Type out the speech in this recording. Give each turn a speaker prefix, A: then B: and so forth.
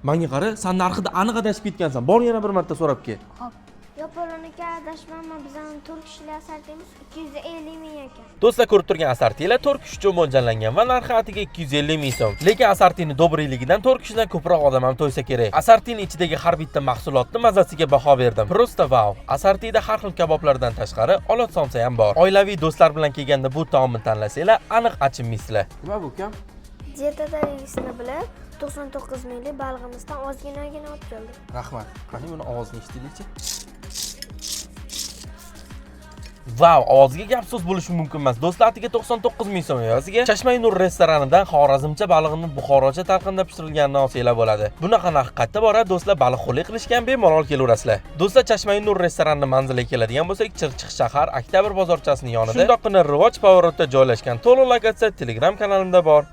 A: Menga qara, sen narxida aniq adashib ketgansan. Bor yana bir marta so'rab kel.
B: Hop. Yo'qoloniki adashmanman, bizning 4 kishilik asartimiz 250 ming ekan.
A: Do'stlar, ko'rib turgan asartilar 4 kishi uchun mo'ljallangan va narxi atiga 250 ming so'm. Lekin asartini dobriligidan 4 kishidan ko'proq odam ham to'ysa kerak. Asartini ichidagi har bitta mahsulotni mazasiga baho berdim. Prosta wow. Asartida har xil kaboblardan tashqari olot somsa ham bor. Oilaviy do'stlar bilan kelganda bu taomni tanlasanglar, aniq achinmaysizlar. Nima bu kam?
B: Dietadaligini bilib 99 minglik balig'imizdan ozginagina olib keldik.
A: Rahmat. Qani buni ovozini eshitaylikchi. Wow, ovoziga gap so'z bo'lishi mumkin emas. Do'stlar, atiga 99 ming so'm evaziga Chashmai Nur restoranidan xorazmcha balig'ini buxorocha talqinda pishirilganini olsanglar bo'ladi. Bunaqa narx qayerda boradi? Do'stlar, baliqxo'rlik qilishgan bemalol kelaverasizlar. Do'stlar, Chashmai Nur restoranining manziliga keladigan bo'lsak, Chirchiq shahar Oktyabr bozorchasining yonida shundoqqina Rivoj Pavorodda joylashgan. To'liq lokatsiya Telegram kanalimda bor.